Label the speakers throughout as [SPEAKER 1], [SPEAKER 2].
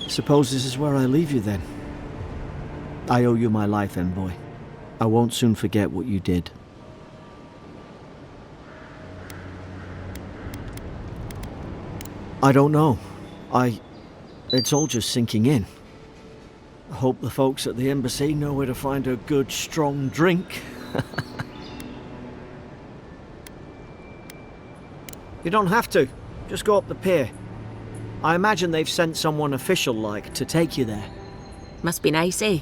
[SPEAKER 1] Suppose this is where I leave you then. I owe you my life, envoy. I won't soon forget what you did. I don't know. It's all just sinking in. I hope the folks at the embassy know where to find a good, strong drink. You don't have to. Just go up the pier. I imagine they've sent someone official-like to take you there.
[SPEAKER 2] Must be nice, eh?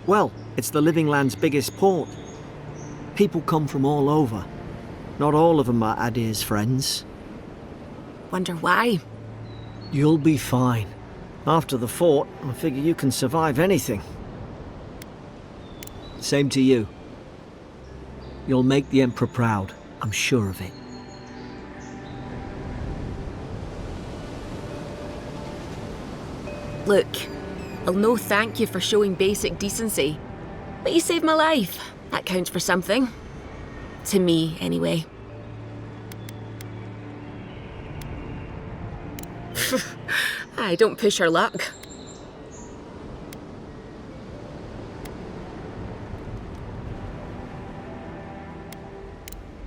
[SPEAKER 1] Well, it's the Living Land's biggest port. People come from all over. Not all of them are Aedyr's friends.
[SPEAKER 2] Wonder why?
[SPEAKER 1] You'll be fine. After the fort, I figure you can survive anything. Same to you. You'll make the Emperor proud. I'm sure of it.
[SPEAKER 2] Look, I'll no thank you for showing basic decency. But you saved my life. That counts for something. To me, anyway. Aye, don't push our luck.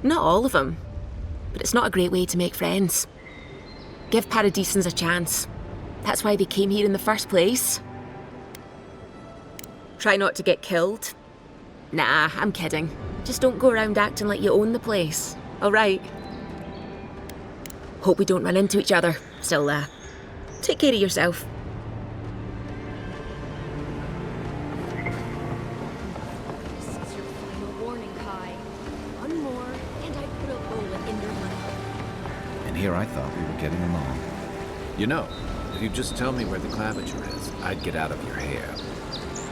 [SPEAKER 2] Not all of them, but it's not a great way to make friends. Give Paradisans a chance. That's why they came here in the first place. Try not to get killed. Nah, I'm kidding. Just don't go around acting like you own the place, alright? Hope we don't run into each other. Still, take care of yourself.
[SPEAKER 3] This is your final warning, Kai. One more, and I put a bullet in your leg.
[SPEAKER 4] And here I thought we were getting along. You know, if you just tell me where the claviger is, I'd get out of your hair.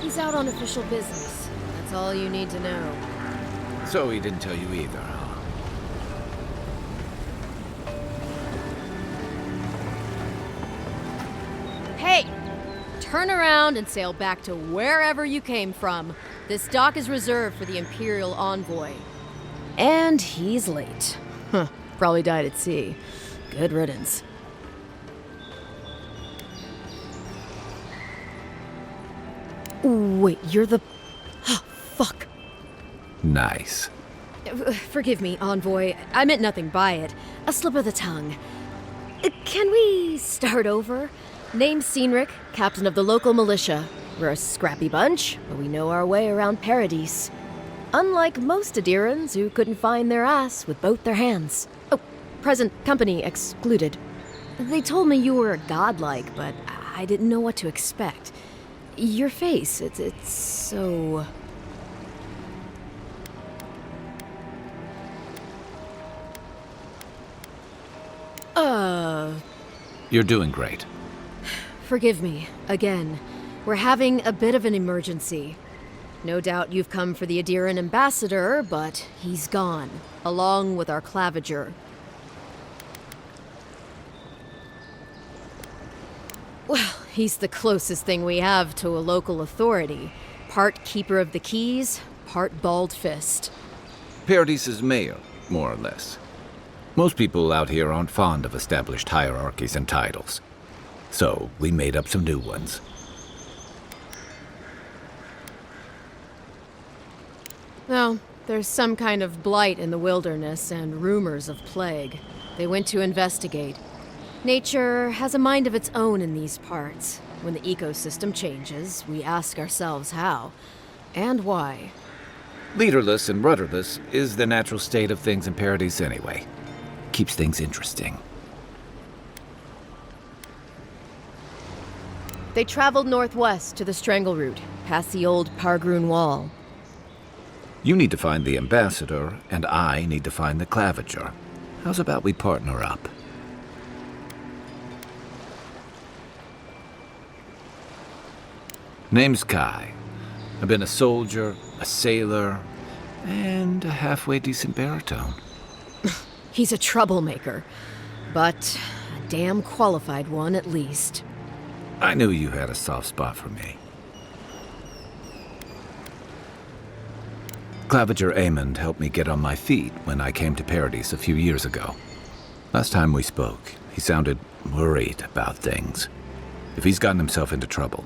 [SPEAKER 3] He's out on official business. That's all you need to know.
[SPEAKER 4] So he didn't tell you either, huh?
[SPEAKER 3] Hey! Turn around and sail back to wherever you came from. This dock is reserved for the Imperial envoy. And he's late. Huh. Probably died at sea. Good riddance. Wait, you're the... Fuck.
[SPEAKER 4] Nice.
[SPEAKER 3] Forgive me, envoy. I meant nothing by it. A slip of the tongue. Can we start over? Name's Cynric, captain of the local militia. We're a scrappy bunch, but we know our way around Paradise. Unlike most Aedyrans who couldn't find their ass with both their hands. Oh, present company excluded. They told me you were a godlike, but I didn't know what to expect. Your face, it's so...
[SPEAKER 4] You're doing great.
[SPEAKER 3] Forgive me, again. We're having a bit of an emergency. No doubt you've come for the Aedyran ambassador, but he's gone, along with our claviger. Well, he's the closest thing we have to a local authority. Part keeper of the keys, part bald fist.
[SPEAKER 4] Paradise's mayor, more or less. Most people out here aren't fond of established hierarchies and titles. So, we made up some new ones.
[SPEAKER 3] Well, there's some kind of blight in the wilderness and rumors of plague. They went to investigate. Nature has a mind of its own in these parts. When the ecosystem changes, we ask ourselves how and why.
[SPEAKER 4] Leaderless and rudderless is the natural state of things in Paradise anyway. Keeps things interesting.
[SPEAKER 3] They traveled northwest to the Strangle Route, past the old Pargroon Wall.
[SPEAKER 4] You need to find the ambassador, and I need to find the claviger. How's about we partner up? Name's Kai. I've been a soldier, a sailor, and a halfway decent baritone.
[SPEAKER 3] He's a troublemaker, but a damn qualified one at least.
[SPEAKER 4] I knew you had a soft spot for me. Claviger Aemond helped me get on my feet when I came to Paradise a few years ago. Last time we spoke, He sounded worried about things. If he's gotten himself into trouble,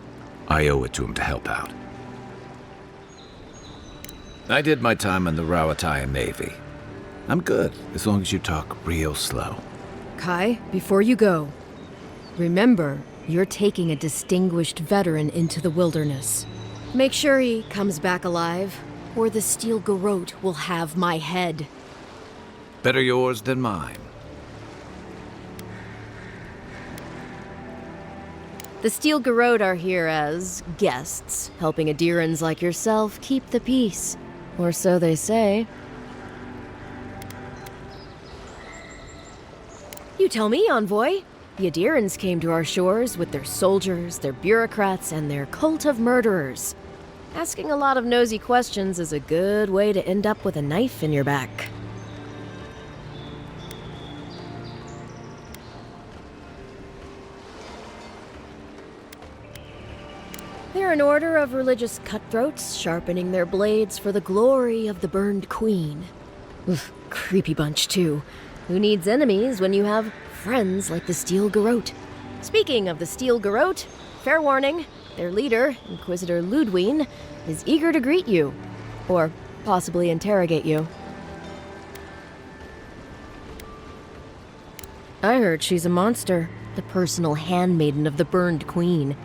[SPEAKER 4] I owe it to him to help out. I did my time in the Rawatayan Navy. I'm good, as long as you talk real slow.
[SPEAKER 3] Kai, before you go, remember, you're taking a distinguished veteran into the wilderness. Make sure he comes back alive, or the Steel Garrote will have my head.
[SPEAKER 4] Better yours than mine.
[SPEAKER 3] The Steel Garrote are here as guests, helping Aedyrians like yourself keep the peace. Or so they say. You tell me, Envoy. The Aedyrians came to our shores with their soldiers, their bureaucrats, and their cult of murderers. Asking a lot of nosy questions is a good way to end up with a knife in your back. They're an order of religious cutthroats, sharpening their blades for the glory of the burned queen. Oof, creepy bunch, too. Who needs enemies when you have friends like the Steel Garrote? Speaking of the Steel Garrote, fair warning, their leader, Inquisitor Ludwine, is eager to greet you. Or possibly interrogate you. I heard she's a monster, the personal handmaiden of the burned queen.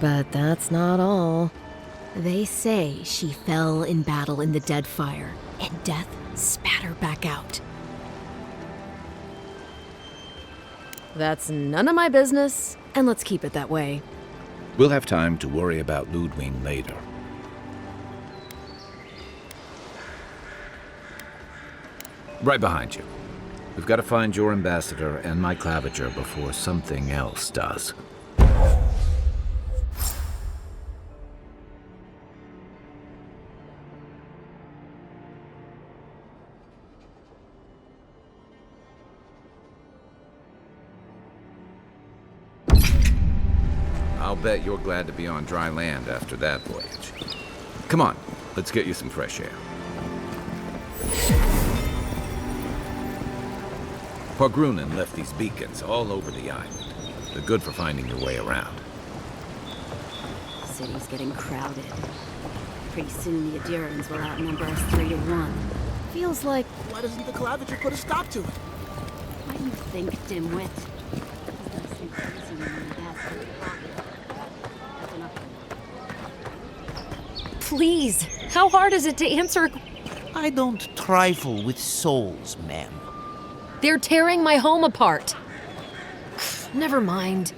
[SPEAKER 3] But that's not all. They say she fell in battle in the Deadfire, and death spat her back out. That's none of my business, and let's keep it that way.
[SPEAKER 4] We'll have time to worry about Ludwine later. Right behind you. We've got to find your ambassador and my claviger before something else does. I'll bet you're glad to be on dry land after that voyage. Come on, let's get you some fresh air. Pargrunen left these beacons all over the island. They're good for finding your way around.
[SPEAKER 5] The city's getting crowded. Pretty soon the Aedyrians will outnumber us 3-1.
[SPEAKER 3] Feels like...
[SPEAKER 6] Why doesn't the claviger put a stop to it?
[SPEAKER 5] Why do you think, dimwit?
[SPEAKER 2] Please, how hard is it to answer?
[SPEAKER 6] I don't trifle with souls, ma'am.
[SPEAKER 2] They're tearing my home apart. Never mind.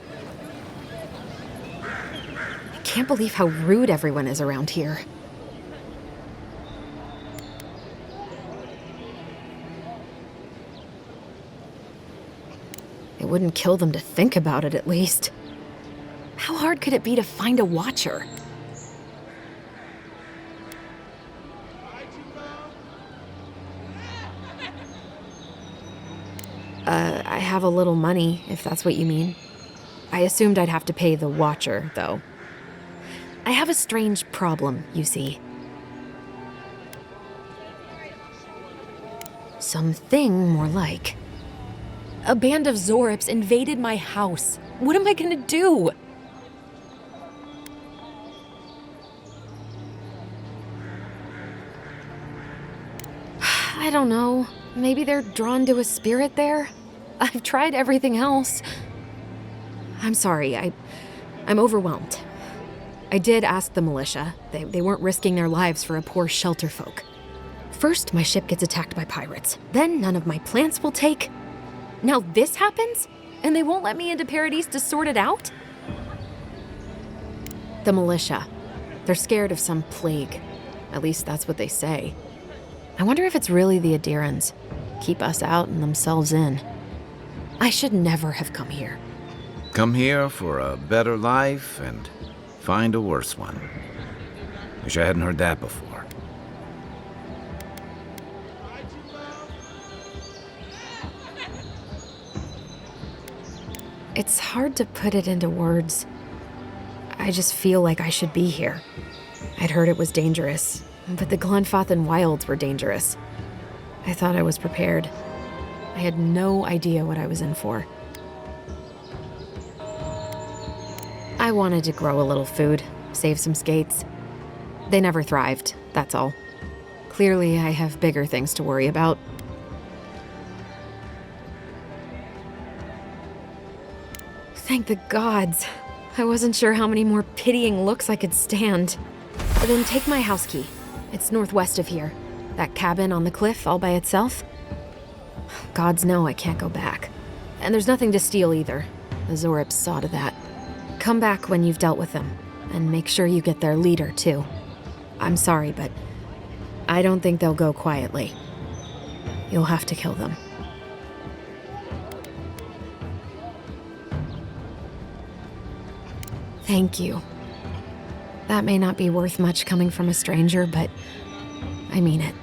[SPEAKER 2] I can't believe how rude everyone is around here. It wouldn't kill them to think about it, at least. How hard could it be to find a watcher? I have a little money, if that's what you mean. I assumed I'd have to pay the watcher, though. I have a strange problem, you see. Something more like. A band of Zorips invaded my house. What am I gonna do? I don't know. Maybe they're drawn to a spirit there? I've tried everything else. I'm sorry, I'm overwhelmed. I did ask the militia. They weren't risking their lives for a poor shelter folk. First, my ship gets attacked by pirates. Then none of my plants will take. Now this happens? And they won't let me into Paradise to sort it out? The militia. They're scared of some plague. At least that's what they say. I wonder if it's really the Aedyrians. Keep us out and themselves in. I should never have come here.
[SPEAKER 4] Come here for a better life and find a worse one. Wish I hadn't heard that before.
[SPEAKER 2] It's hard to put it into words. I just feel like I should be here. I'd heard it was dangerous, but the Glenfathan wilds were dangerous. I thought I was prepared. I had no idea what I was in for. I wanted to grow a little food, save some skates. They never thrived, that's all. Clearly, I have bigger things to worry about. Thank the gods. I wasn't sure how many more pitying looks I could stand. Then take my house key. It's northwest of here. That cabin on the cliff all by itself. Gods know I can't go back. And there's nothing to steal either. The Zorips saw to that. Come back when you've dealt with them, and make sure you get their leader, too. I'm sorry, but I don't think they'll go quietly. You'll have to kill them. Thank you. That may not be worth much coming from a stranger, but I mean it.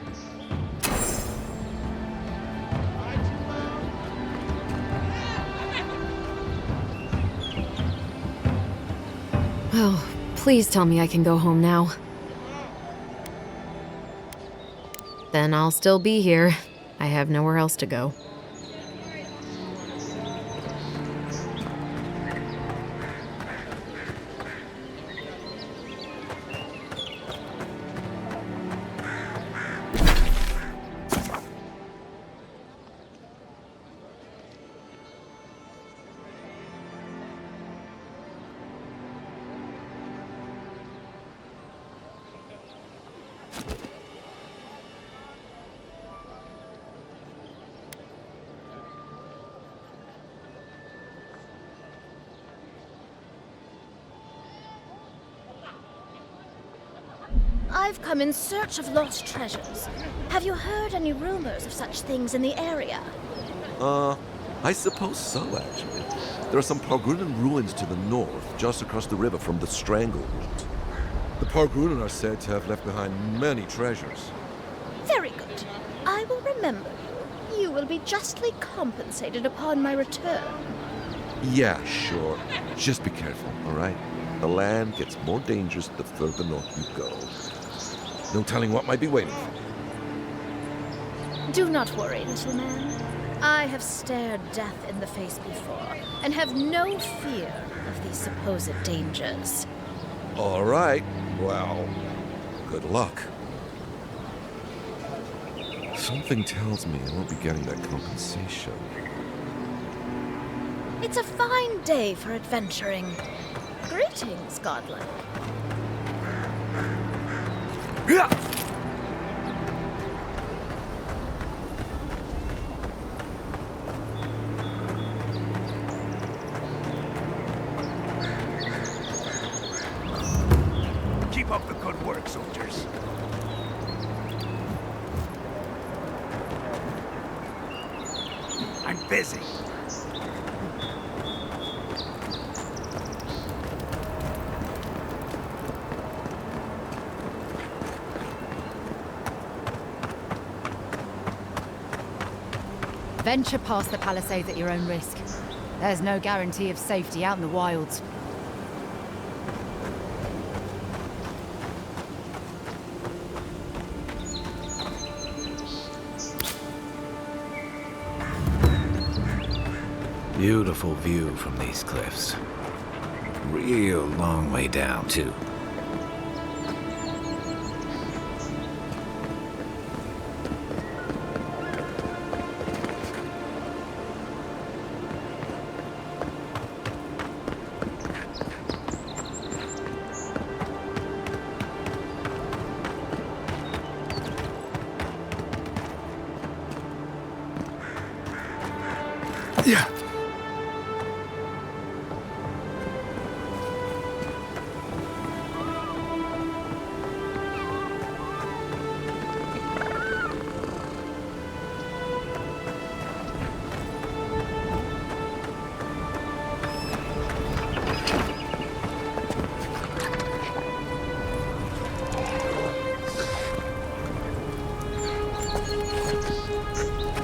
[SPEAKER 2] Oh, please tell me I can go home now. Then I'll still be here. I have nowhere else to go.
[SPEAKER 3] I've come in search of lost treasures. Have you heard any rumors of such things in the area?
[SPEAKER 7] I suppose so, actually. There are some Pargrunan ruins to the north, just across the river from the Stranglehold. The Pargrunan are said to have left behind many treasures.
[SPEAKER 3] Very good. I will remember you. You will be justly compensated upon my return.
[SPEAKER 7] Yeah, sure. Just be careful, all right? The land gets more dangerous the further north you go. No telling what might be waiting for you.
[SPEAKER 3] Do not worry, little man. I have stared death in the face before, and have no fear of these supposed dangers.
[SPEAKER 7] All right. Well, good luck. Something tells me I won't be getting that compensation.
[SPEAKER 3] It's a fine day for adventuring. Greetings, Godlike.
[SPEAKER 8] Keep up the good work, soldiers. I'm busy.
[SPEAKER 5] Venture past the palisades at your own risk. There's no guarantee of safety out in the wilds.
[SPEAKER 4] Beautiful view from these cliffs. Real long way down, too.
[SPEAKER 8] Yeah.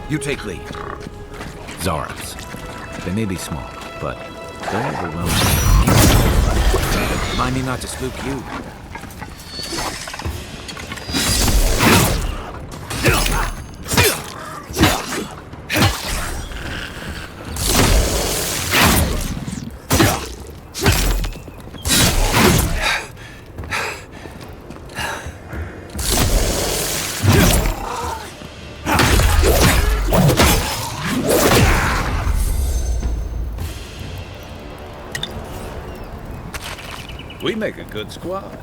[SPEAKER 4] You take lead. Zorips. They may be small, but they're overwhelming. Mind me not to spook you. We make a good squad.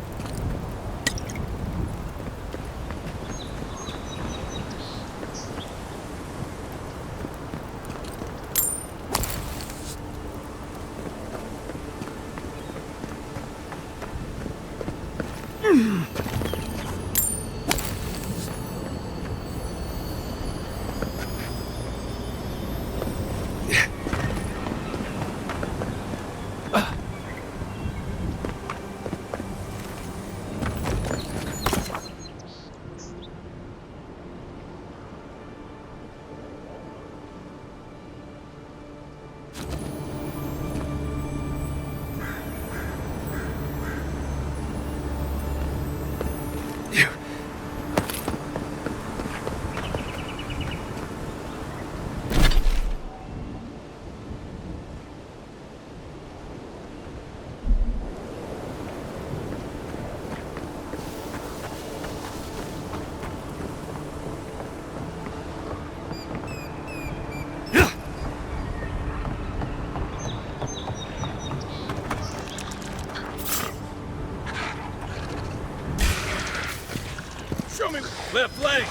[SPEAKER 8] Left leg!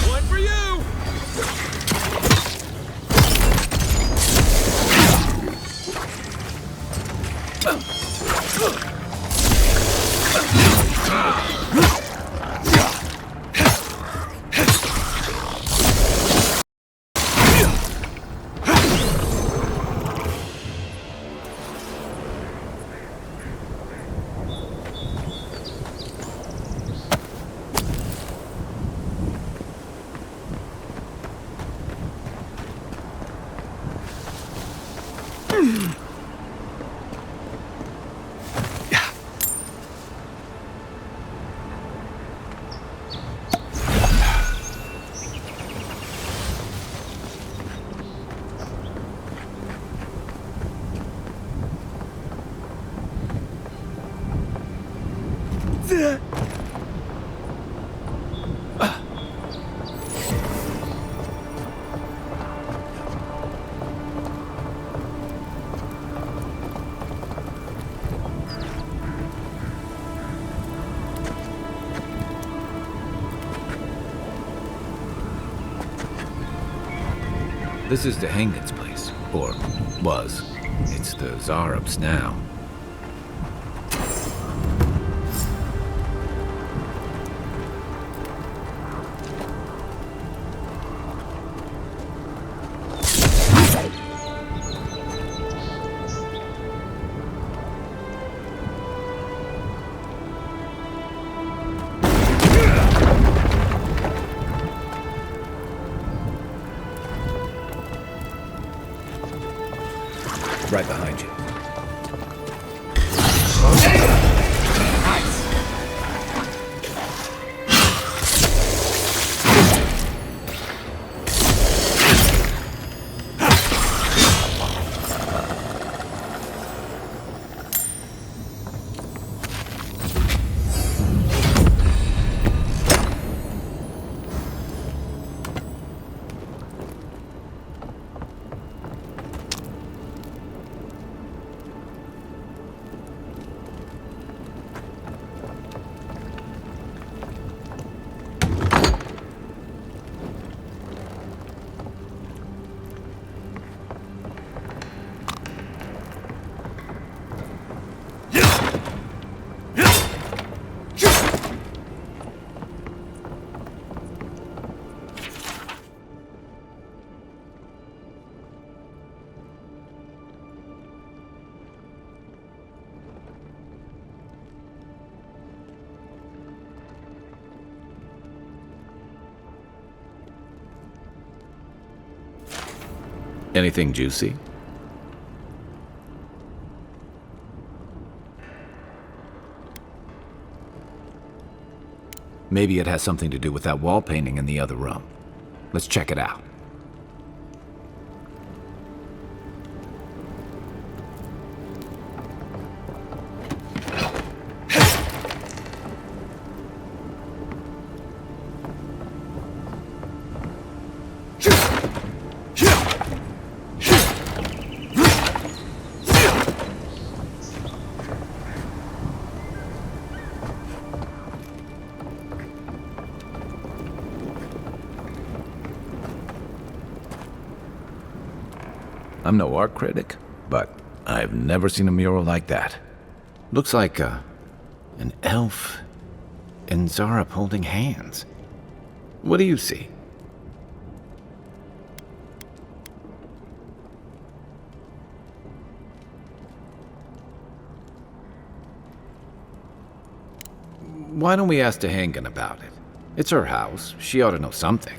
[SPEAKER 8] One for you!
[SPEAKER 4] This is the Hangin's place, or was. It's the Zarub's now. Right behind you. Anything juicy? Maybe it has something to do with that wall painting in the other room. Let's check it out. I'm no art critic, but I've never seen a mural like that. Looks like an elf and Zara holding hands. What do you see? Why don't we ask Tehangan about it? It's her house. She ought to know something.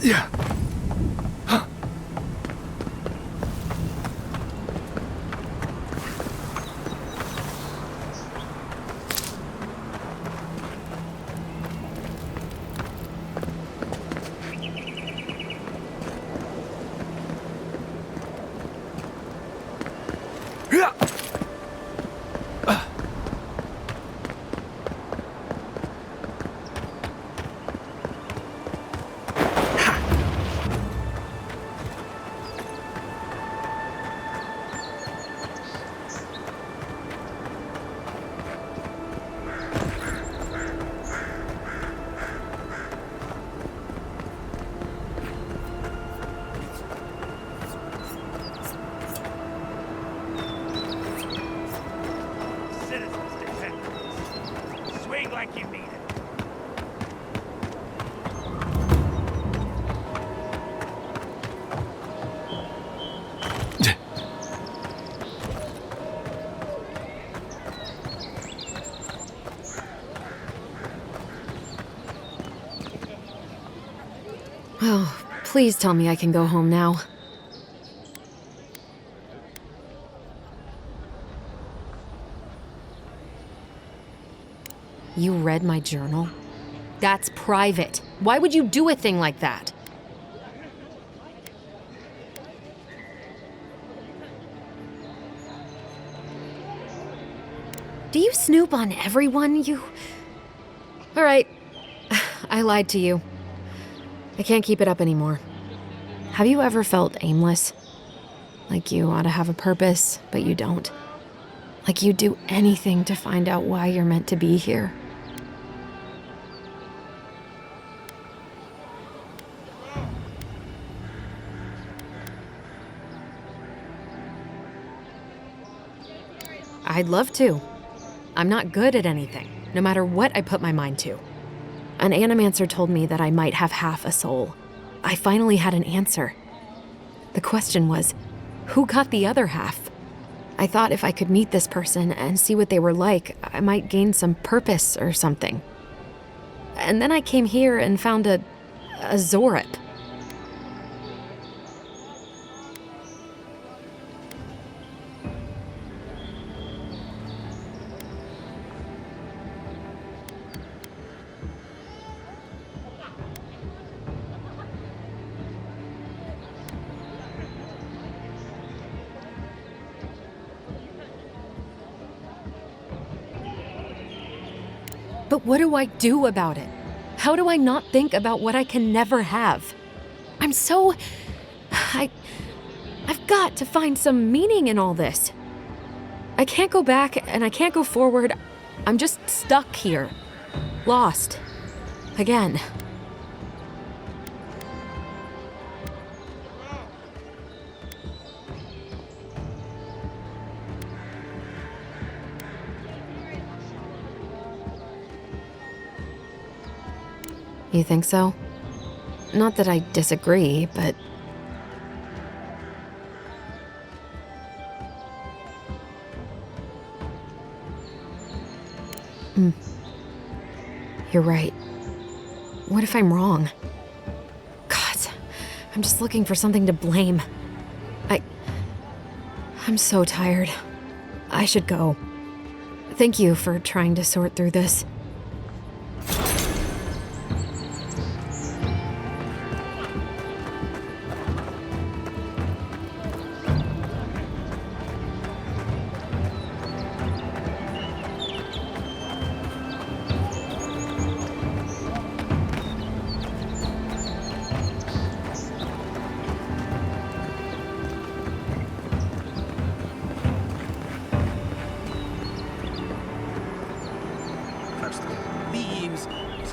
[SPEAKER 8] Yeah. Like you mean it.
[SPEAKER 2] Oh, please tell me I can go home now. You read my journal? That's private. Why would you do a thing like that? Do you snoop on everyone? All right. I lied to you. I can't keep it up anymore. Have you ever felt aimless? Like you ought to have a purpose, but you don't? Like you'd do anything to find out why you're meant to be here? I'd love to. I'm not good at anything, no matter what I put my mind to. An animancer told me that I might have half a soul. I finally had an answer. The question was, who got the other half? I thought if I could meet this person and see what they were like, I might gain some purpose or something. And then I came here and found a Zorip. But what do I do about it? How do I not think about what I can never have? I've got to find some meaning in all this. I can't go back and I can't go forward. I'm just stuck here. Lost. Again. You think so? Not that I disagree, but... You're right. What if I'm wrong? God, I'm just looking for something to blame. I'm so tired. I should go. Thank you for trying to sort through this.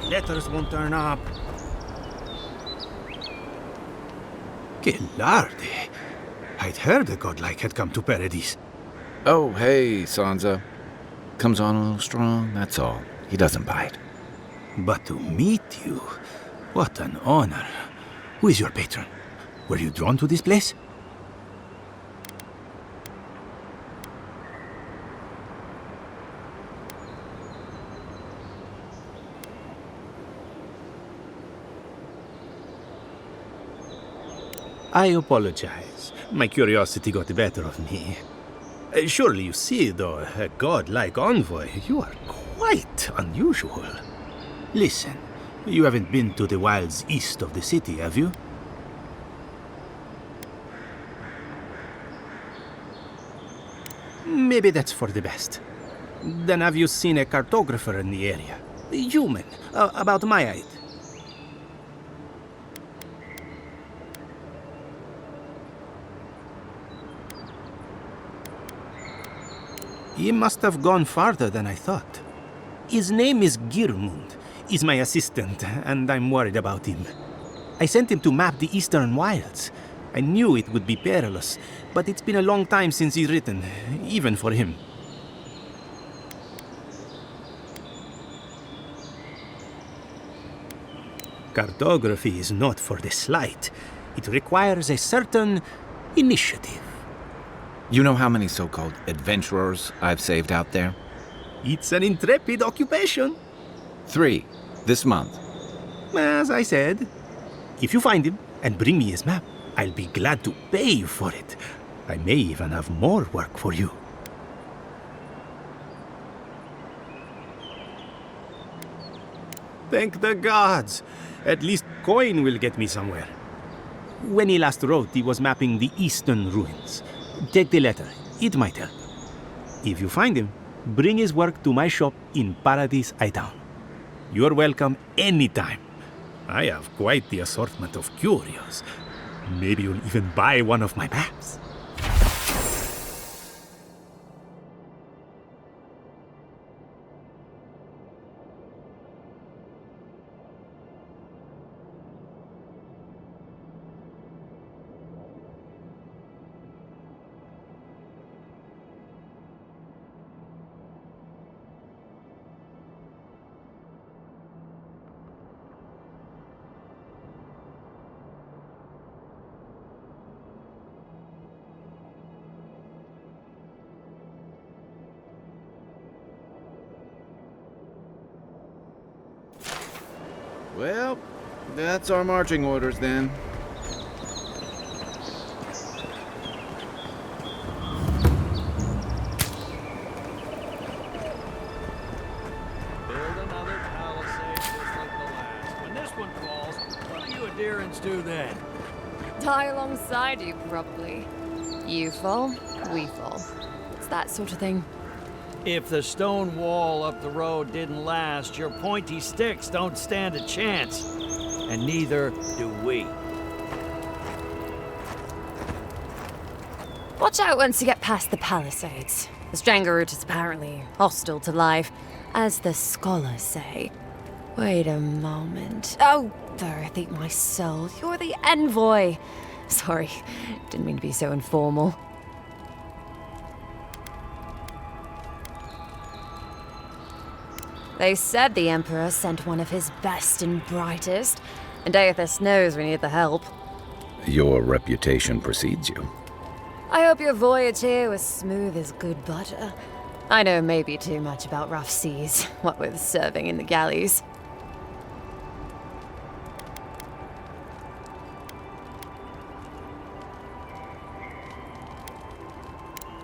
[SPEAKER 8] Letters won't turn up.
[SPEAKER 9] Che lardi! I'd heard the Godlike had come to Paradise.
[SPEAKER 4] Oh, hey, Sansa. Comes on a little strong, that's all. He doesn't bite.
[SPEAKER 9] But to meet you, what an honor. Who is your patron? Were you drawn to this place? I apologize. My curiosity got the better of me. Surely you see, though, a god-like envoy, you are quite unusual. Listen, you haven't been to the wilds east of the city, have you? Maybe that's for the best. Then have you seen a cartographer in the area? Human, about my height. He must have gone farther than I thought. His name is Girmund. He's my assistant, and I'm worried about him. I sent him to map the eastern wilds. I knew it would be perilous, but it's been a long time since he's written, even for him. Cartography is not for the slight. It requires a certain initiative.
[SPEAKER 4] You know how many so-called adventurers I've saved out there?
[SPEAKER 9] It's an intrepid occupation.
[SPEAKER 4] 3, this month.
[SPEAKER 9] As I said, if you find him and bring me his map, I'll be glad to pay you for it. I may even have more work for you. Thank the gods! At least coin will get me somewhere. When he last wrote, he was mapping the eastern ruins. Take the letter. It might help. If you find him, bring his work to my shop in Paradise Town. You're welcome anytime. I have quite the assortment of curios. Maybe you'll even buy one of my maps.
[SPEAKER 4] Well, that's our marching orders then.
[SPEAKER 8] Build another palisade just like the last. When this one falls, what do you Aedyrans do then?
[SPEAKER 2] Die alongside you, probably. You fall, we fall. It's that sort of thing.
[SPEAKER 8] If the stone wall up the road didn't last, your pointy sticks don't stand a chance. And neither do we.
[SPEAKER 2] Watch out once you get past the palisades. The Stranger route is apparently hostile to life, as the scholars say. Wait a moment. Oh, Berth, eat my soul. You're the envoy. Sorry, didn't mean to be so informal.
[SPEAKER 3] They said the Emperor sent one of his best and brightest, and Aethys knows we need the help.
[SPEAKER 4] Your reputation precedes you.
[SPEAKER 3] I hope your voyage here was smooth as good butter. I know maybe too much about rough seas, what with serving in the galleys.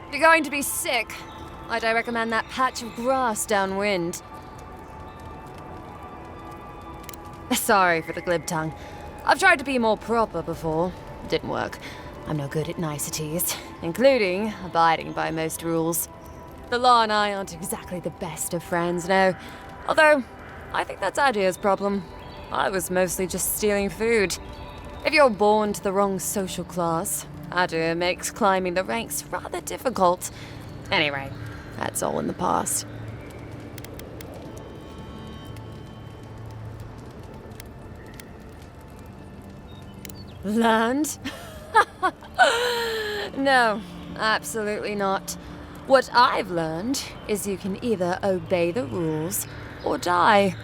[SPEAKER 3] If you're going to be sick, I'd recommend that patch of grass downwind. Sorry for the glib tongue. I've tried to be more proper before. Didn't work. I'm no good at niceties, including abiding by most rules. The law and I aren't exactly the best of friends, no. Although, I think that's Aedyr's problem. I was mostly just stealing food. If you're born to the wrong social class, Aedyr makes climbing the ranks rather difficult. Anyway, that's all in the past. Learned? No, absolutely not. What I've learned is you can either obey the rules or die.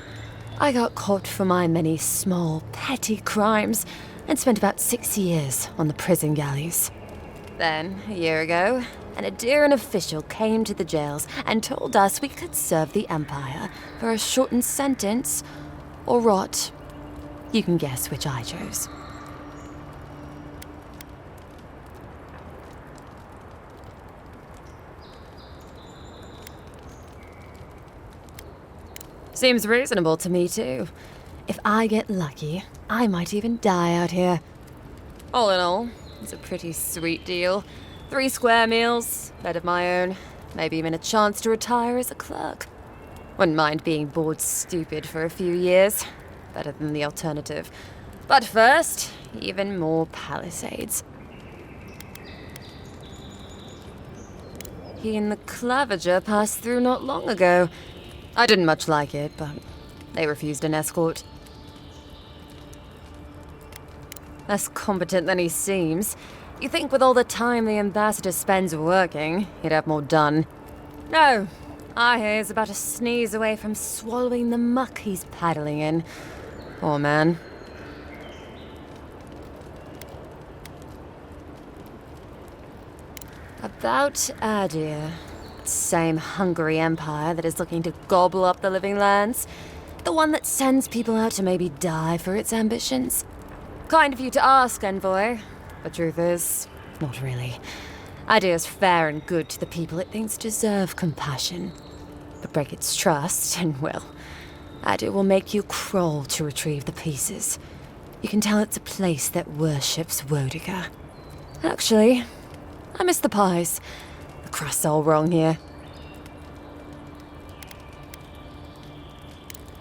[SPEAKER 3] I got caught for my many small, petty crimes and spent about 6 years on the prison galleys. Then, a year ago, an Aedyran official came to the jails and told us we could serve the Empire for a shortened sentence or rot. You can guess which I chose. Seems reasonable to me, too. If I get lucky, I might even die out here. All in all, it's a pretty sweet deal. 3 square meals, bed of my own, maybe even a chance to retire as a clerk. Wouldn't mind being bored stupid for a few years. Better than the alternative. But first, even more palisades. He and the Clavager passed through not long ago. I didn't much like it, but they refused an escort. Less competent than he seems. You think with all the time the ambassador spends working, he'd have more done. No, I hear he's about to sneeze away from swallowing the muck he's paddling in. Poor man. About Aedyr. Same hungry empire that is looking to gobble up the living lands. The one that sends people out to maybe die for its ambitions. Kind of you to ask, Envoy. But truth is, not really. Aedyr's fair and good to the people it thinks deserve compassion. But break its trust, and well, Aedyr will make you crawl to retrieve the pieces. You can tell it's a place that worships Wodiger. Actually, I miss the pies. The crust's all wrong here.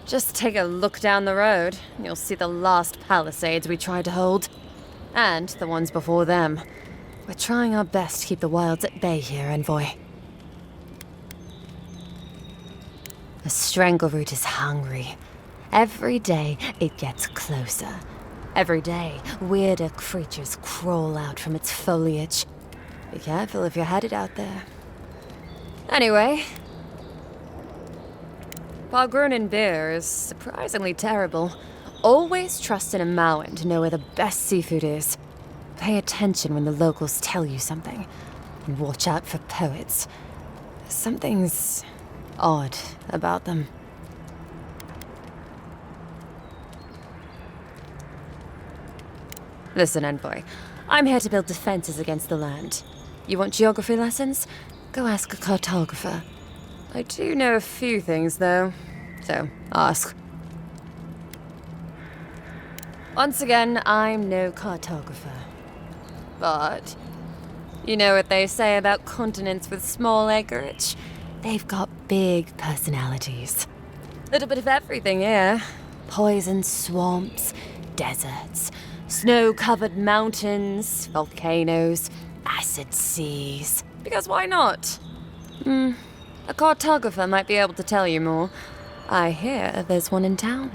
[SPEAKER 3] Just take a look down the road, and you'll see the last palisades we tried to hold. And the ones before them. We're trying our best to keep the wilds at bay here, Envoy. The Strangleroot is hungry. Every day, it gets closer. Every day, weirder creatures crawl out from its foliage. Be careful if you're headed out there. Anyway, Pargrunin beer is surprisingly terrible. Always trust in a Mauen to know where the best seafood is. Pay attention when the locals tell you something. And watch out for poets. Something's odd about them. Listen, Envoy. I'm here to build defenses against the land. You want geography lessons? Go ask a cartographer. I do know a few things, though. So, ask. Once again, I'm no cartographer. But you know what they say about continents with small acreage? They've got big personalities. Little bit of everything here. Poison swamps, deserts, snow-covered mountains, volcanoes, acid seas. Because why not? A cartographer might be able to tell you more. I hear there's one in town.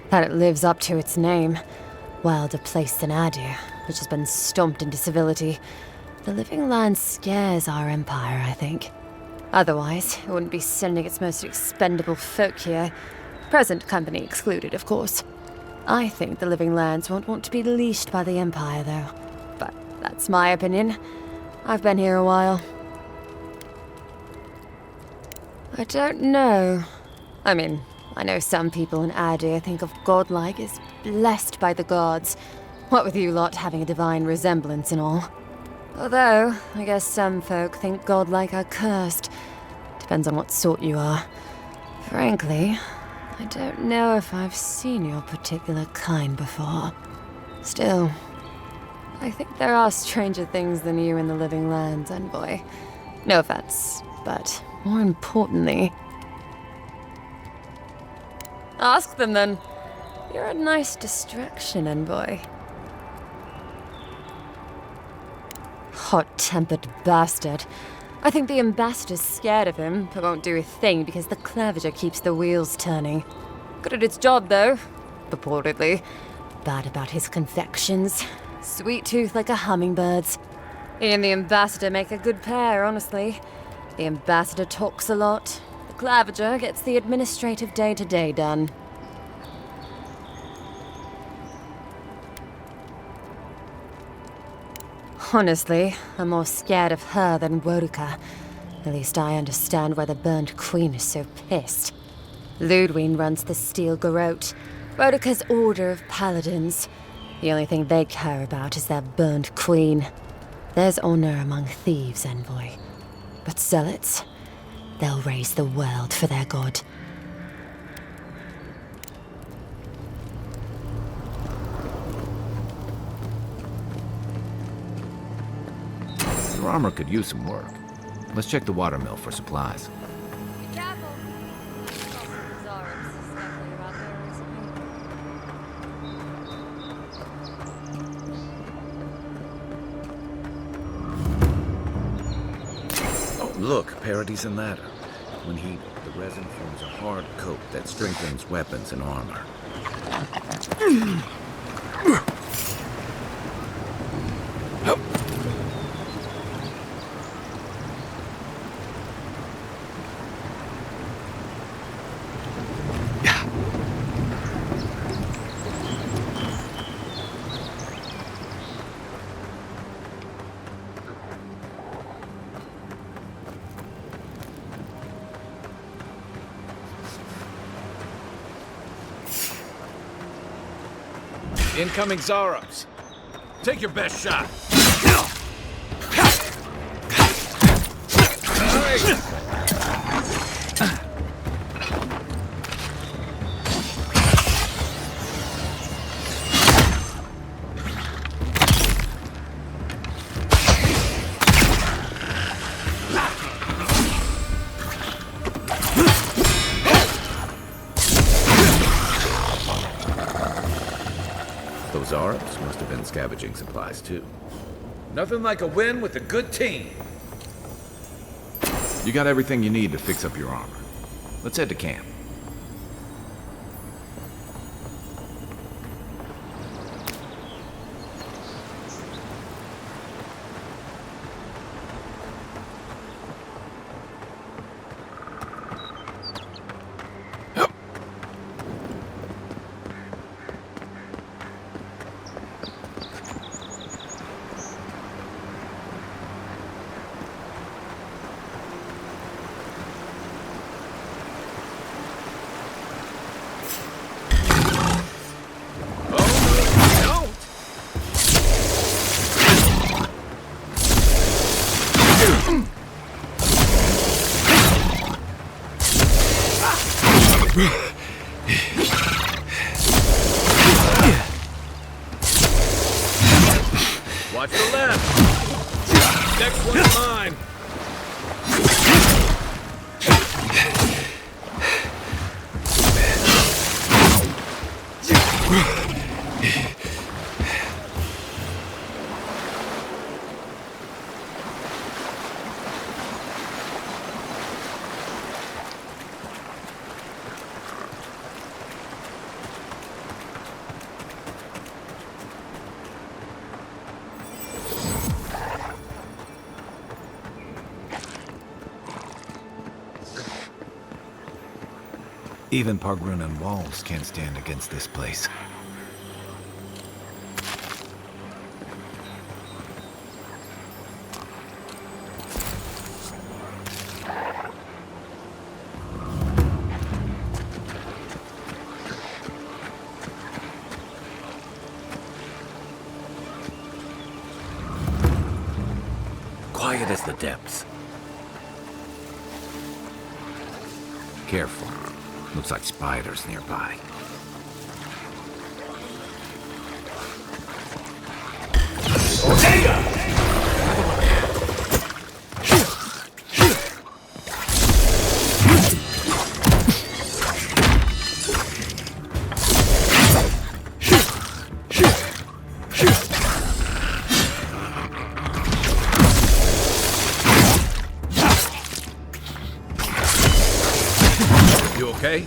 [SPEAKER 3] That it lives up to its name. Wilder place than Aedyr, which has been stomped into civility. The living land scares our empire, I think. Otherwise, it wouldn't be sending its most expendable folk here. Present company excluded, of course. I think the living lands won't want to be leashed by the empire, though. But that's my opinion. I've been here a while. I don't know. I mean, I know some people in Aedyr think of Godlike as blessed by the gods. What with you lot having a divine resemblance and all. Although, I guess some folk think Godlike are cursed. Depends on what sort you are. Frankly, I don't know if I've seen your particular kind before. Still, I think there are stranger things than you in the living lands, envoy. No offense, but more importantly... Ask them then. You're a nice distraction, envoy. Hot-tempered bastard. I think the ambassador's scared of him, but won't do a thing because the clevenger keeps the wheels turning. Good at its job, though. Purportedly. Bad about his confections. Sweet tooth like a hummingbird's. He and the ambassador make a good pair, honestly. The ambassador talks a lot. The clevenger gets the administrative day-to-day done. Honestly, I'm more scared of her than Woduka. At least I understand why the Burned Queen is so pissed. Ludwig runs the Steel Garrote, Woduka's order of paladins. The only thing they care about is their Burned Queen. There's honor among thieves, envoy. But zealots, they'll raise the world for their god.
[SPEAKER 4] Your armor could use some work. Let's check the watermill for supplies.
[SPEAKER 3] Be careful. Zara's definitely about there recently.
[SPEAKER 4] Oh, look, Parodies and Ladder. When heated, the resin forms a hard coat that strengthens weapons and armor.
[SPEAKER 10] Incoming Zarops. Take your best shot.
[SPEAKER 4] Those Zarops must have been scavenging supplies too.
[SPEAKER 10] Nothing like a win with a good team.
[SPEAKER 4] You got everything you need to fix up your armor. Let's head to camp.
[SPEAKER 10] Watch the left. Next one's mine.
[SPEAKER 4] Even Pargrunan walls can't stand against this place. Quiet as the depths. Careful. Looks like spiders nearby.
[SPEAKER 7] You okay?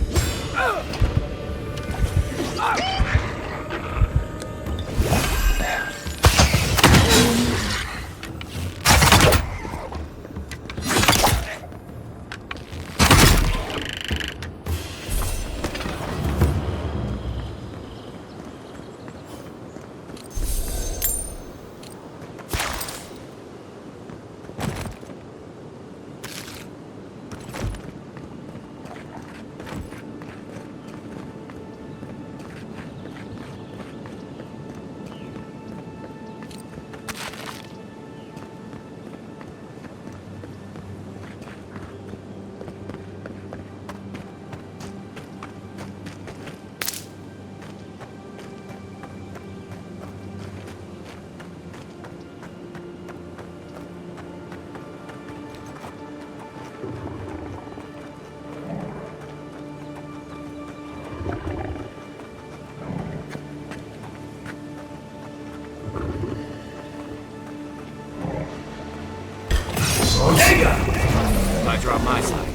[SPEAKER 4] Lights are on my side.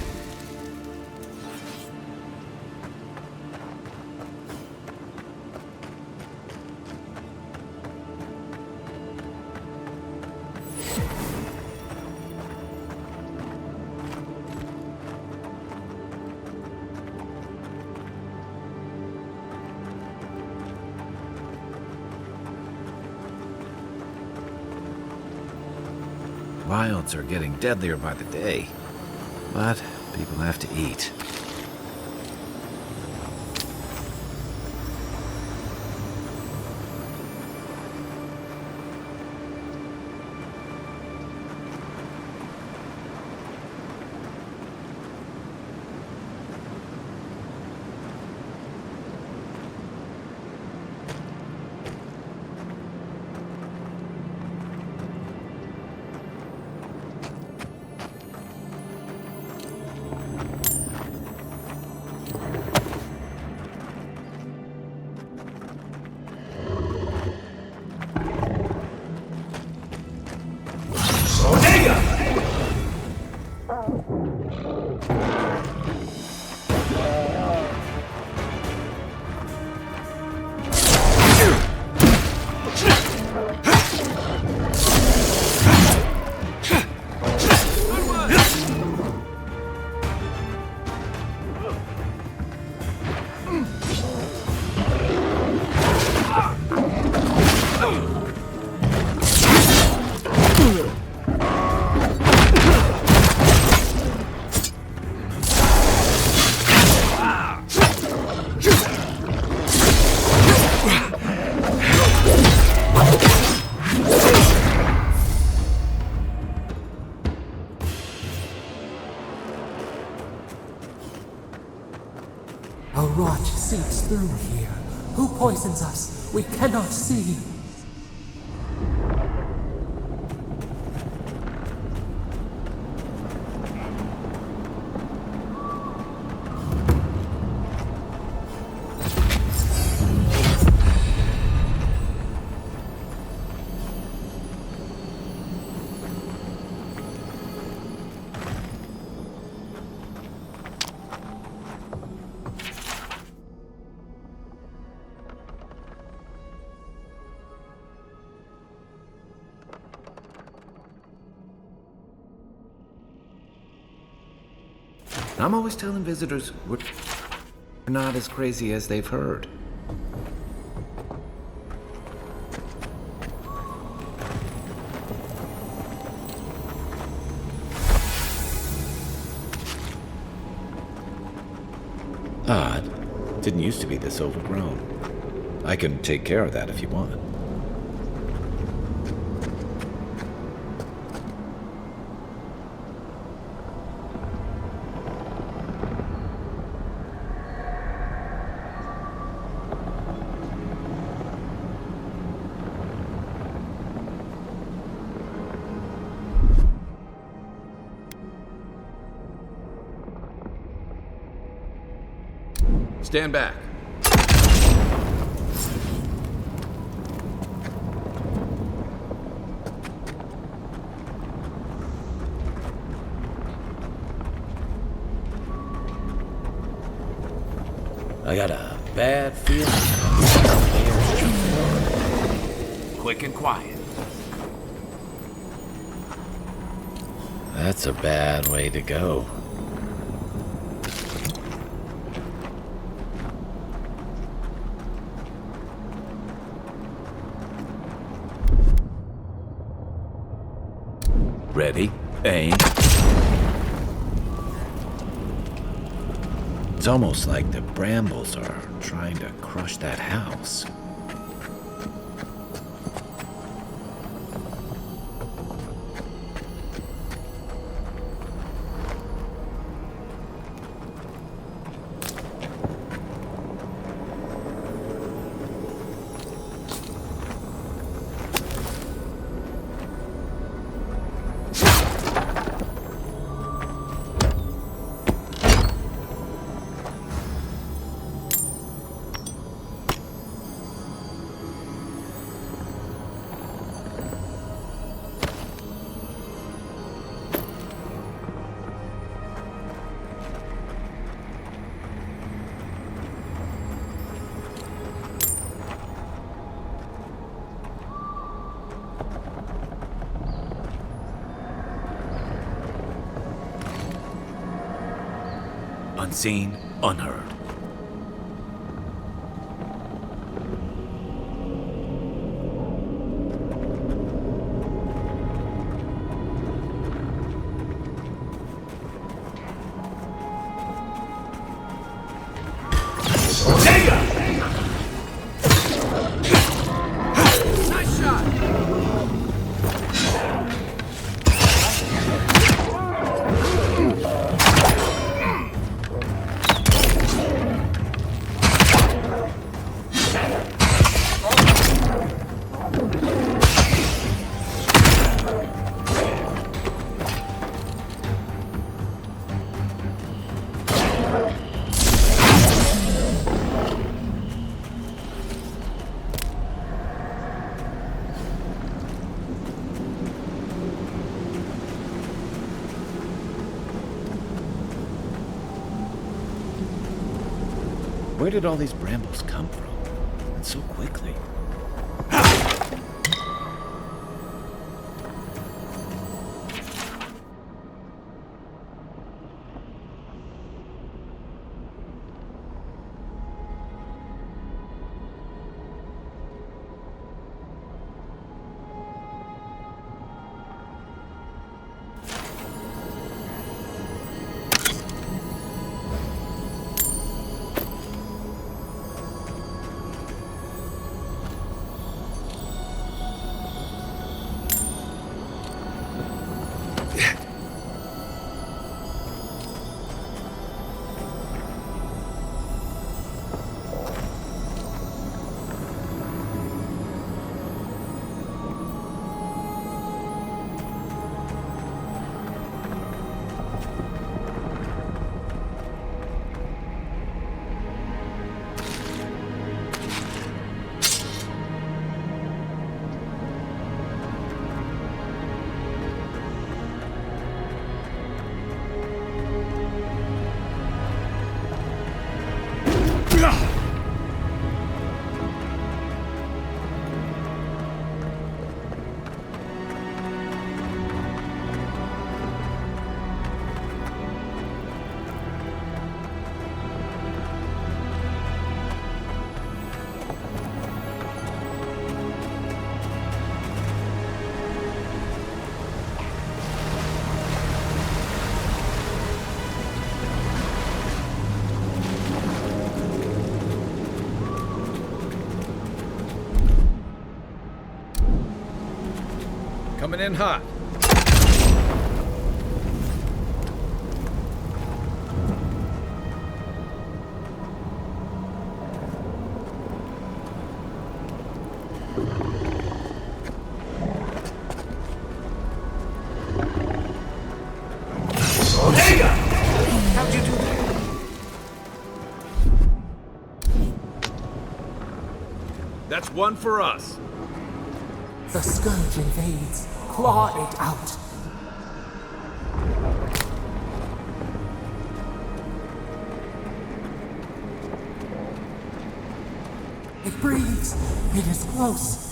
[SPEAKER 4] Wilds are getting deadlier by the day, but people have to eat.
[SPEAKER 11] A rot seeps through here. Who poisons us? We cannot see.
[SPEAKER 4] I'm always telling visitors we're... not as crazy as they've heard. Odd. Didn't used to be this overgrown. I can take care of that if you want.
[SPEAKER 10] Stand back.
[SPEAKER 4] I got a bad feeling.
[SPEAKER 10] Quick and quiet.
[SPEAKER 4] That's a bad way to go. Ready, aim. It's almost like the brambles are trying to crush that house. Unseen, unheard.
[SPEAKER 10] Nice shot!
[SPEAKER 4] Where did all these brambles come from? And so quickly.
[SPEAKER 10] Coming in hot.
[SPEAKER 11] How'd you do that?
[SPEAKER 10] That's one for us.
[SPEAKER 11] The scourge invades. Claw it out. It breathes. It is close.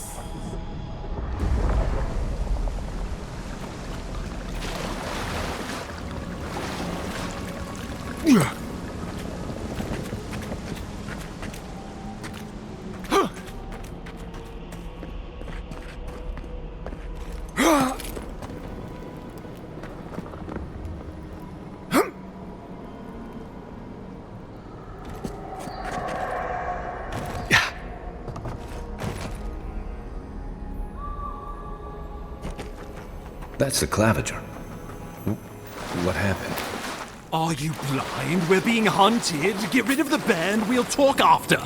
[SPEAKER 4] That's the claviger. What happened?
[SPEAKER 12] Are you blind? We're being hunted. Get rid of the band. We'll talk after.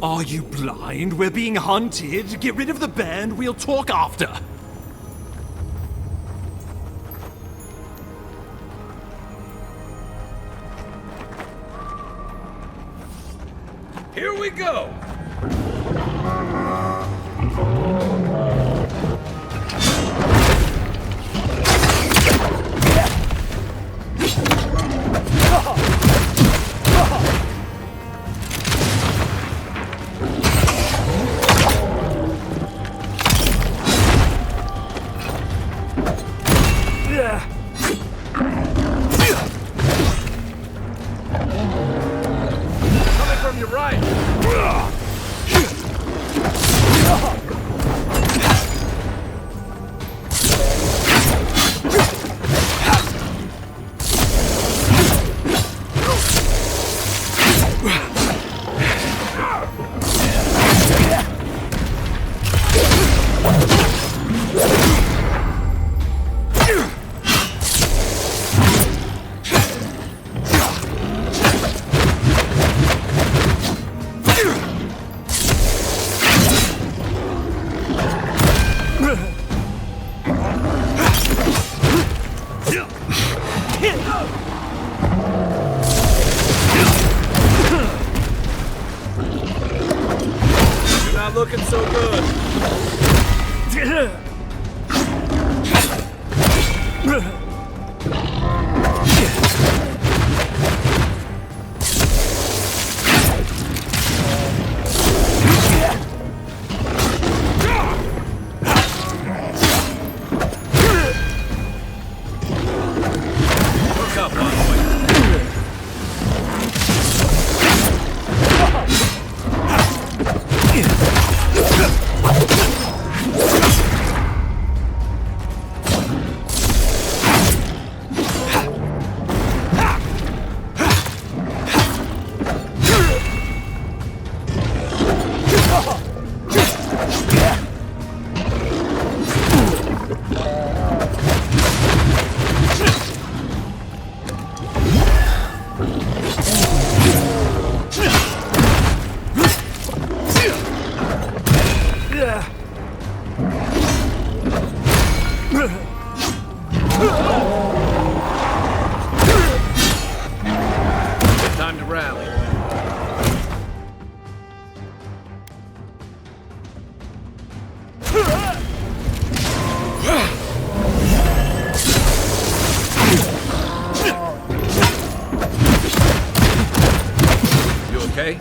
[SPEAKER 12] Are you blind? We're being hunted. Get rid of the band. We'll talk after.
[SPEAKER 10] Here we go. Coming from your right. You're not looking so good. Look up, Envoy. Time to rally. You okay?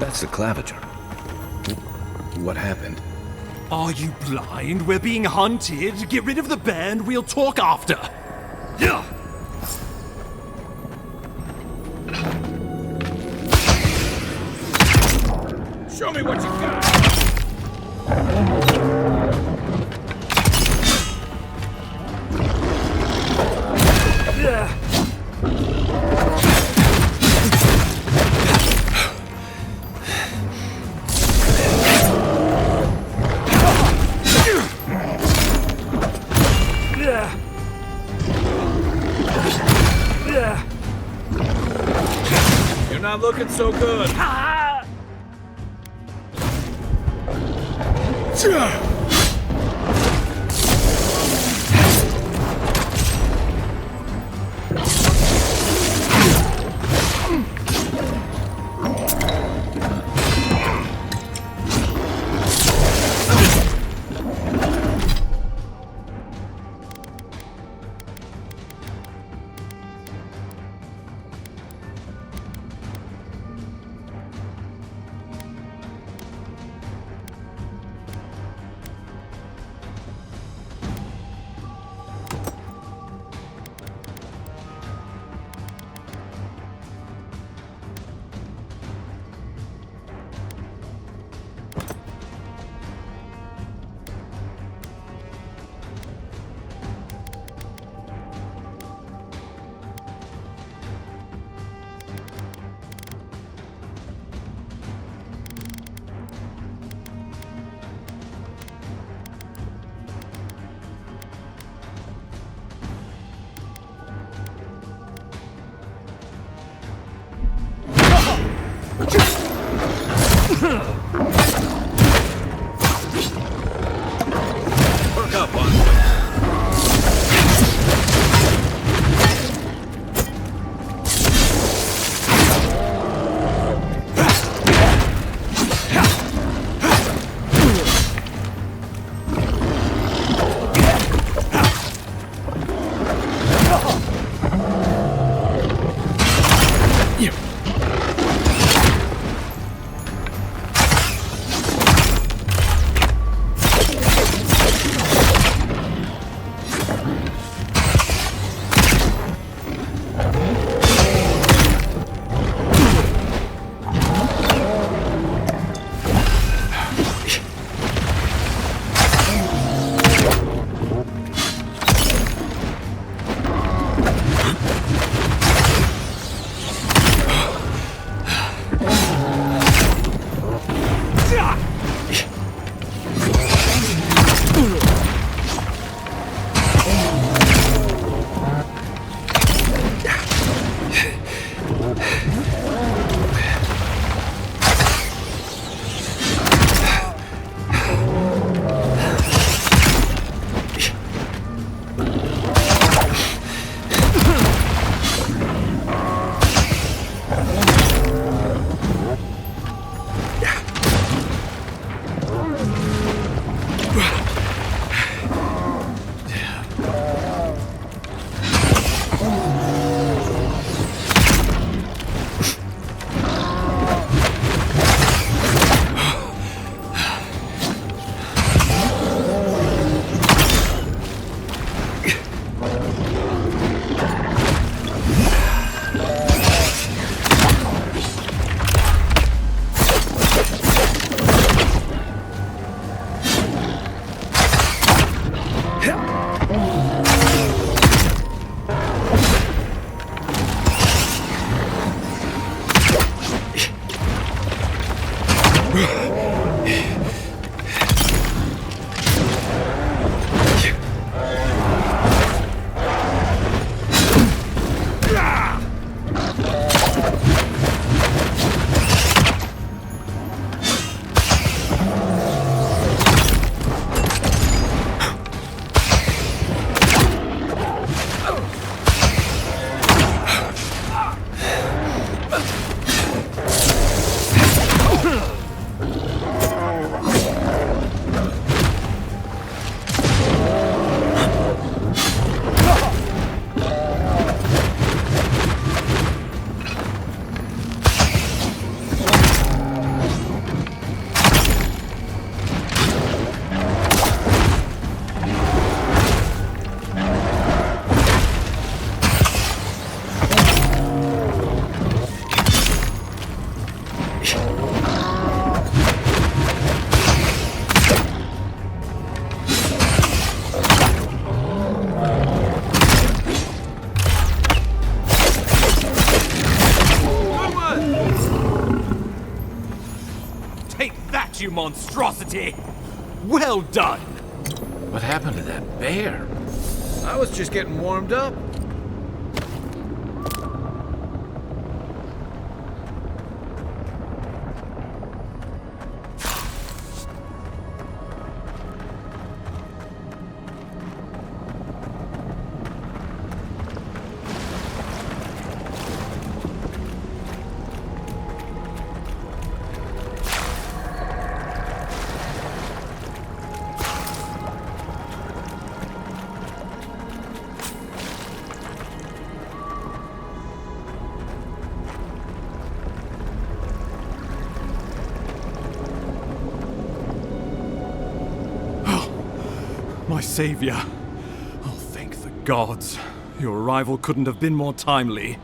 [SPEAKER 4] That's the claviger. What happened?
[SPEAKER 12] Are you blind? We're being hunted. Get rid of the band. We'll talk after. Yeah.
[SPEAKER 10] Show me what you got!
[SPEAKER 8] You're not looking so good.
[SPEAKER 10] Perk up on me.
[SPEAKER 12] Take that, you monstrosity! Well done!
[SPEAKER 4] What happened to that bear? I was just getting warmed up.
[SPEAKER 12] My savior. Oh, thank the gods. Your arrival couldn't have been more timely.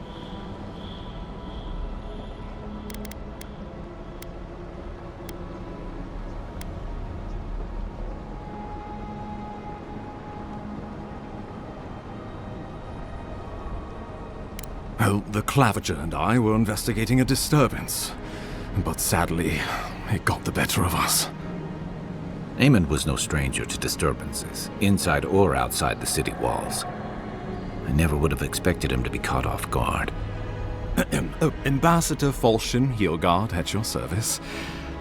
[SPEAKER 12] Well, the Clavager and I were investigating a disturbance. But sadly, it got the better of us.
[SPEAKER 4] Eamon was no stranger to disturbances, inside or outside the city walls. I never would have expected him to be caught off guard.
[SPEAKER 12] Ambassador Falchion Heelguard at your service.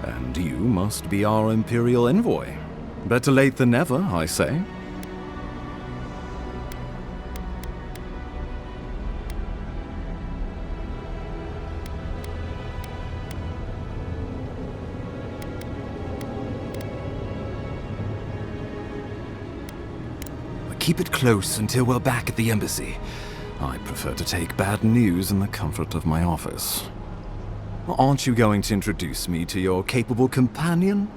[SPEAKER 12] And you must be our Imperial envoy. Better late than never, I say. Keep it close until we're back at the embassy. I prefer to take bad news in the comfort of my office. Aren't you going to introduce me to your capable companion?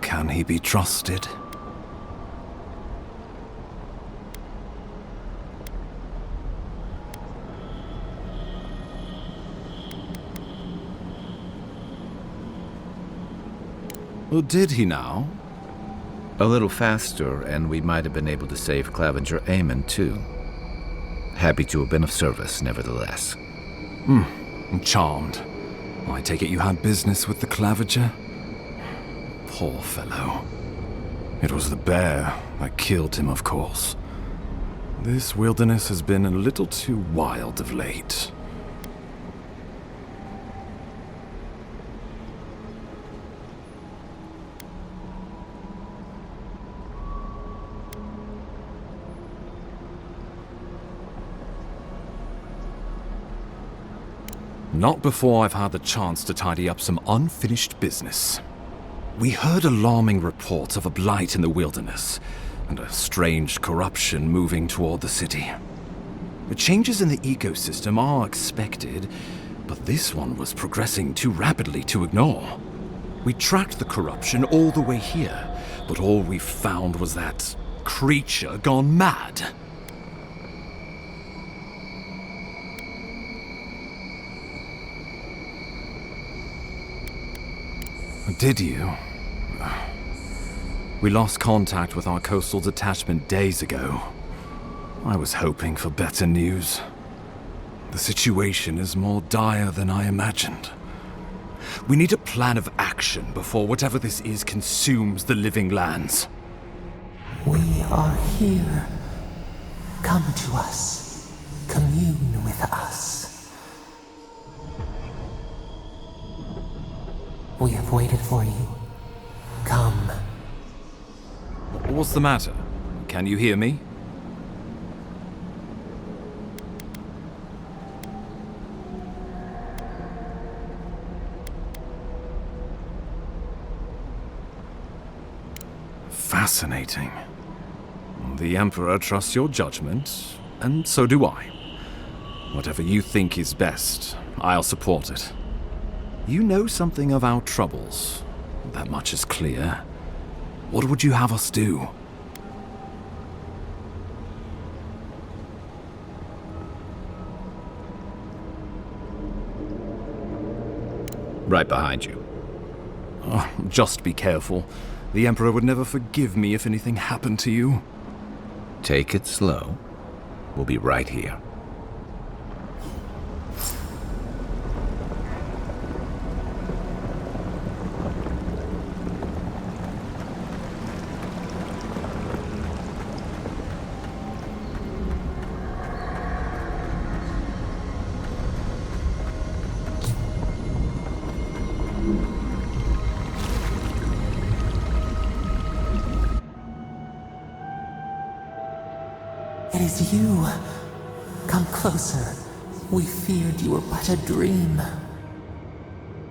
[SPEAKER 12] Can he be trusted? Well, did he now?
[SPEAKER 4] A little faster, and we might have been able to save Clavager Eamon, too. Happy to have been of service, nevertheless.
[SPEAKER 12] Charmed. I take it you had business with the Clavager? Poor fellow. It was the bear that killed him, of course. This wilderness has been a little too wild of late. Not before I've had the chance to tidy up some unfinished business. We heard alarming reports of a blight in the wilderness, and a strange corruption moving toward the city. The changes in the ecosystem are expected, but this one was progressing too rapidly to ignore. We tracked the corruption all the way here, but all we found was that creature gone mad. Did you? We lost contact with our coastal detachment days ago. I was hoping for better news. The situation is more dire than I imagined. We need a plan of action before whatever this is consumes the living lands.
[SPEAKER 11] We are here. Come to us. Commune with us. We have waited for you. Come.
[SPEAKER 12] What's the matter? Can you hear me? Fascinating. The Emperor trusts your judgment, and so do I. Whatever you think is best, I'll support it. You know something of our troubles. That much is clear. What would you have us do?
[SPEAKER 4] Right behind you.
[SPEAKER 12] Oh, just be careful. The Emperor would never forgive me if anything happened to you.
[SPEAKER 4] Take it slow. We'll be right here.
[SPEAKER 11] It is you. Come closer. We feared you were but a dream.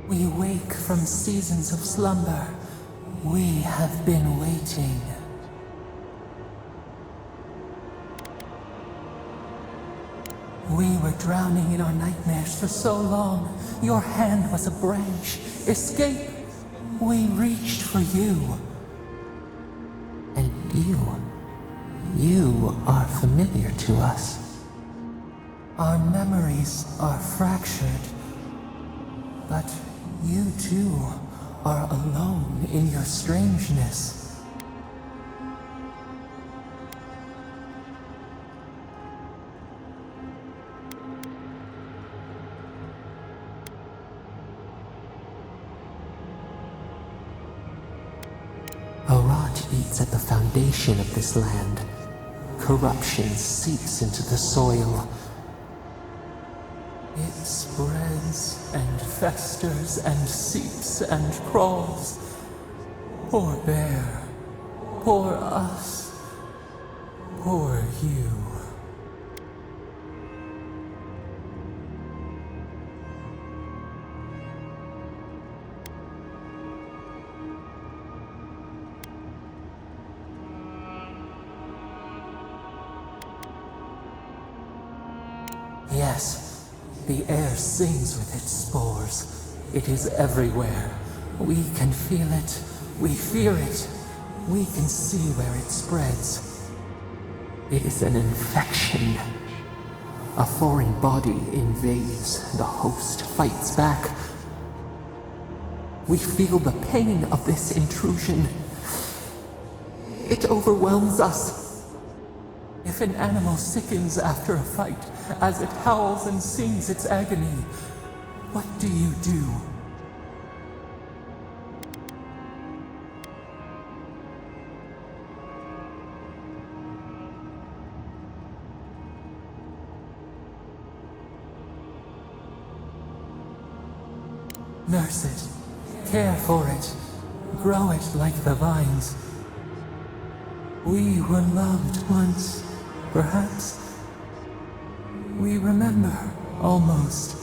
[SPEAKER 11] We wake from seasons of slumber. We have been waiting. We were drowning in our nightmares for so long. Your hand was a branch. Escape! We reached for you. And you are familiar to us. Our memories are fractured. But you too are alone in your strangeness. A rot eats at the foundation of this land. Corruption seeps into the soil. It spreads and festers and seeps and crawls. Poor bear. Poor us. Poor you. Yes, the air sings with its spores. It is everywhere. We can feel it. We fear it. We can see where it spreads. It is an infection. A foreign body invades. The host fights back. We feel the pain of this intrusion. It overwhelms us. If an animal sickens after a fight, as it howls and sings its agony, what do you do? Nurse it, care for it, grow it like the vines. We were loved once, perhaps. We remember, almost.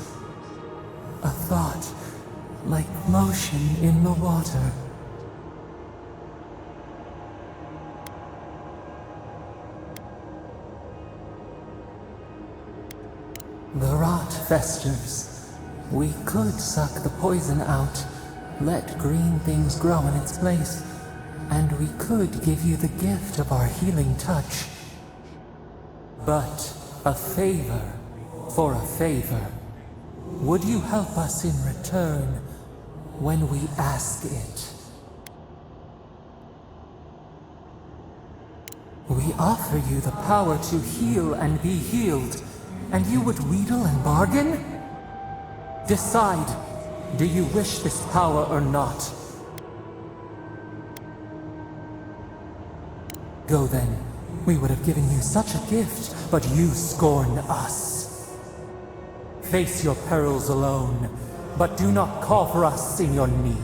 [SPEAKER 11] A thought, like motion in the water. The rot festers. We could suck the poison out, let green things grow in its place, and we could give you the gift of our healing touch. But a favor for a favor. Would you help us in return when we ask it? We offer you the power to heal and be healed, and you would wheedle and bargain? Decide, do you wish this power or not? Go then. We would have given you such a gift, but you scorn us. Face your perils alone, but do not call for us in your need.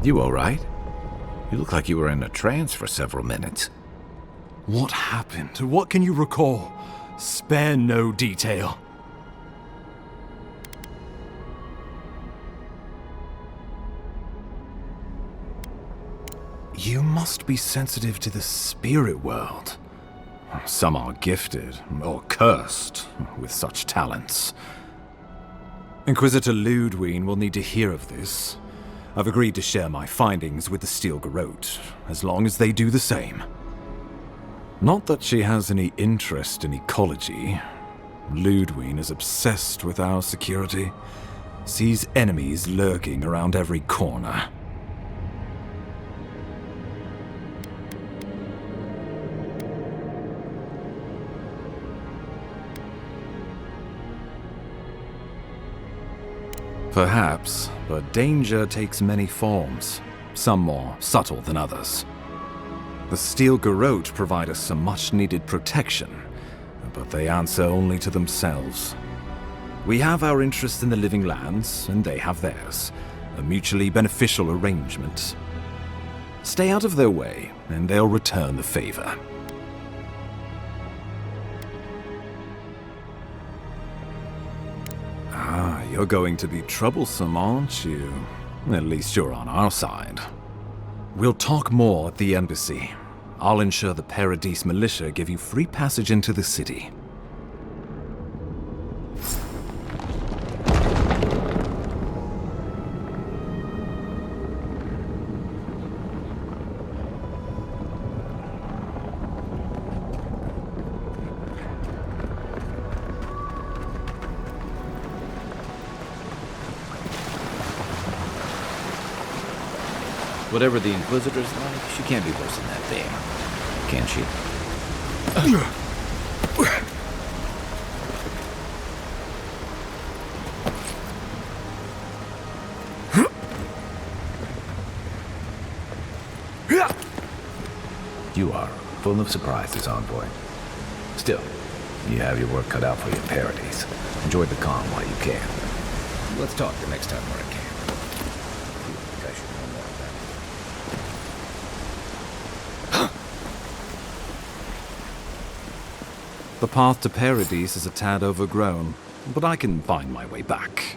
[SPEAKER 4] You all right? You look like you were in a trance for several minutes.
[SPEAKER 12] What happened? What can you recall? Spare no detail. You must be sensitive to the spirit world. Some are gifted, or cursed, with such talents. Inquisitor Ludwine will need to hear of this. I've agreed to share my findings with the Steel Garrote, as long as they do the same. Not that she has any interest in ecology. Ludwine is obsessed with our security, sees enemies lurking around every corner. Perhaps, but danger takes many forms, some more subtle than others. The Steel Garrote provide us some much-needed protection, but they answer only to themselves. We have our interest in the living lands, and they have theirs, a mutually beneficial arrangement. Stay out of their way, and they'll return the favor. Ah, you're going to be troublesome, aren't you? At least you're on our side. We'll talk more at the embassy. I'll ensure the Paradise militia give you free passage into the city.
[SPEAKER 4] Whatever the Inquisitor's like, she can't be worse than that thing. Can she? You are full of surprises, Envoy. Still, you have your work cut out for your Paradise. Enjoy the calm while you can. Let's talk the next time we're at camp. I should know more of that.
[SPEAKER 12] The path to Paradise is a tad overgrown, but I can find my way back.